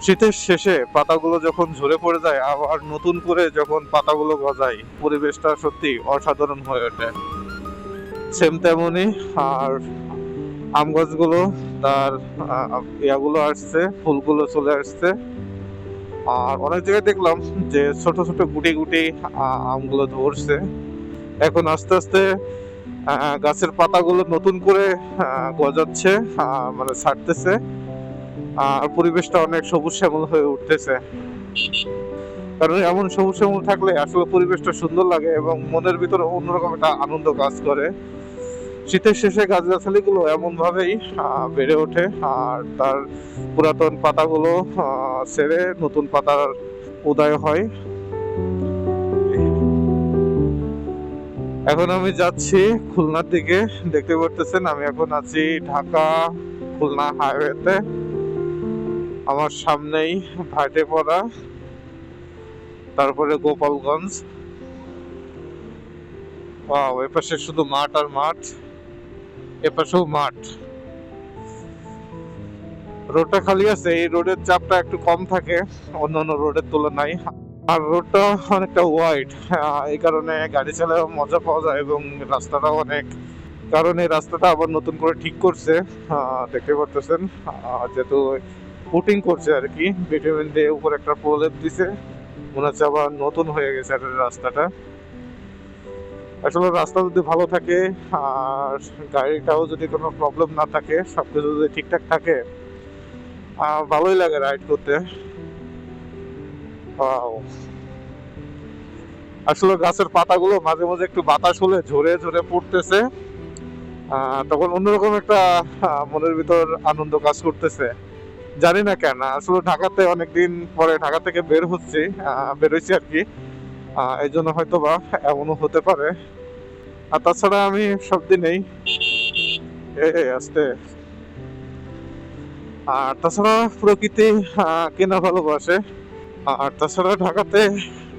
শীতের শেষে পাতাগুলো যখন ঝরে পড়ে যায় আবার নতুন করে যখন পাতাগুলো গজায়, পরিবেশটা সত্যি অসাধারণ হয়ে ওঠে। সেম তেমনি আর আম গাছগুলো তার ইয়াগুলো আসছে, ফুলগুলো চলে আসছে। আর অনেক জায়গায় দেখলাম যে ছোট ছোট গুটি গুটি আমগুলো ধরছে। এখন আস্তে আস্তে গাছের পাতাগুলো নতুন করে গজাচ্ছে, মানে ছাড়তেছে। আর পরিবেশটা অনেক সবুজ শ্যামল হয়ে উঠতেছে। কারণ এমন সবুজ শ্যামল থাকলে আসলে পরিবেশটা সুন্দর লাগে এবং মনের ভিতরে অন্যরকম একটা আনন্দ কাজ করে। শীতের শেষে গাছগাছালিগুলো এমন ভাবেই বেড়ে ওঠে আর তার পুরাতন পাতাগুলো ছেড়ে নতুন পাতার উদয় হয়। এখন আমি যাচ্ছি খুলনার দিকে। দেখতে পারতেছেন আমি এখন আছি ঢাকা খুলনা হাইওয়েতে। আমার সামনেই ভাটেপাড়া, তারপরে গোপালগঞ্জ। ওই পাশে শুধু মাঠ আর মাঠ, এপাশেও মাঠ। রোডটা খালি আছে, এই রোডের চাপটা একটু কম থাকে অন্যান্য রোডের তুলনায়। আর রোডটা অনেকটা ওয়াইড, এই কারণে গাড়ি চালায় মজা পাওয়া যায় এবং রাস্তাটাও অনেক, কারণ এই রাস্তাটা আবার নতুন করে ঠিক করছে। দেখতে পারতেছেন যেহেতু পুটিং করছে আর কি, ভিটামিন দিয়ে উপর একটা প্রলেপ দিছে, মনে হচ্ছে আবার নতুন হয়ে গেছে রাস্তাটা। আসলে রাস্তা যদি ভালো থাকে আর গাড়িটাও যদি কোনো প্রবলেম না থাকে, সবকিছু যদি ঠিকঠাক থাকে, ভালোই লাগে রাইড করতে। আসলে গাছের পাতাগুলো মাঝে মাঝে একটু বাতাস হলে ঝরে ঝরে পড়তেছে, তখন অন্যরকম একটা মনের ভিতর আনন্দ কাজ করতেছে। জানি না কেন, আসলে ঢাকাতে অনেকদিন পরে ঢাকা থেকে বেরোইছি আর কি, এই জন্য হয়তো বা এমনও হতে পারে। আর তাছাড়া আমি সব দিনেই আসতে, আর তাছাড়া প্রকৃতি কেনা ভালোবাসে। আর তাছাড়া ঢাকাতে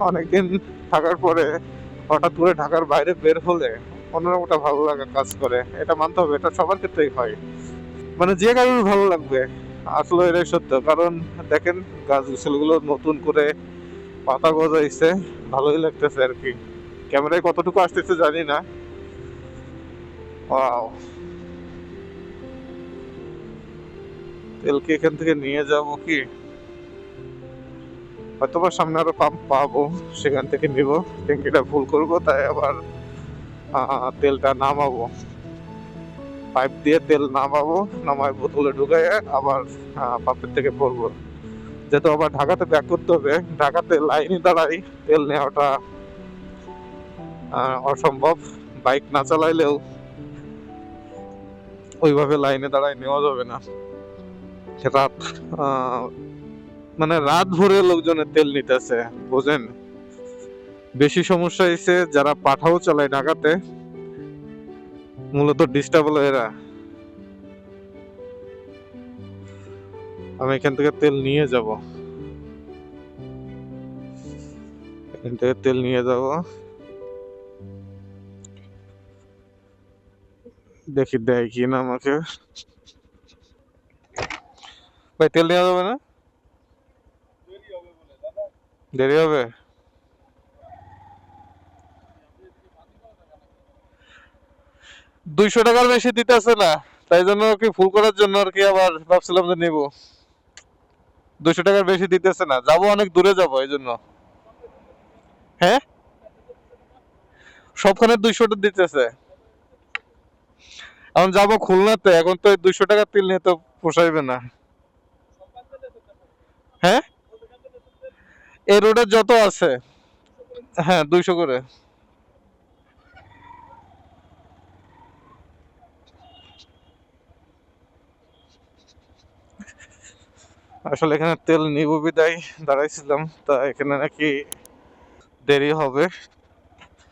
অনেকদিন থাকার পরে হঠাৎ করে ঢাকার বাইরে বের হলে অন্যরকম একটা ভালো লাগা কাজ করে, এটা মানতে হবে। এটা সবার ক্ষেত্রেই হয়, মানে যে কারোর ভালো লাগবে। আসলে এটাই সত্য, কারণ দেখেন গাছ গাছগুলো নতুন করে পাতা গজাইছে, ভালোই লাগতেছে আর কি। ক্যামেরায় কতটুকু আসতেছে জানি না। তেল কি এখান থেকে নিয়ে যাব কি? হয়তোবা সামনে আরো পাম্প পাবো, সেখান থেকে নিব। ট্যাঙ্কিটা ফুল করব, তাই আবার তেলটা নামাবো, পাইপ দিয়ে তেল নামাবো, নামায় বোতলে ঢুকাই আবার পাম্পের থেকে ভরবো। যেহেতু আবার ঢাকাতে ব্যাক করতে হবে, ঢাকাতে লাইনে দাঁড়াই তেল নেওয়াটা অসম্ভব। বাইক না চালাইলেও ওইভাবে লাইনে দাঁড়াই নেওয়া যাবে না। রাত মানে রাত ভরে লোকজনের তেল নিতেছে, বুঝেন। বেশি সমস্যা হয়েছে যারা পাঠাও চালায় ঢাকাতে, মূলত ডিস্টার্ব হলো এরা। আমি এখান থেকে তেল নিয়ে যাব, এখান থেকে তেল নিয়ে যাব। দেখি দেয় কি না আমাকে। ভাই তেল নেওয়া যাবে না? দেরি হবে। ৳200 বেশি দিতেছে না, তাই জন্য কি ফুল করার জন্য আর কি আবার ভাবছিলাম যে নিবো। ৳200 বেশি দিতেছে না, যাবো অনেক দূরে যাবো এই জন্য। হ্যাঁ, সবখানে 200 দিতেছে। এখন যাবো খুলনাতে, এখন তো ৳200 তেল নিয়ে তো পোষাইবে না। হ্যাঁ, এই রোডে যত আছে, হ্যাঁ 200 করে। আসলে এখানে তেল নিব বিদায় দাঁড়াইছিলাম, তা এখানে নাকি দেরি হবে।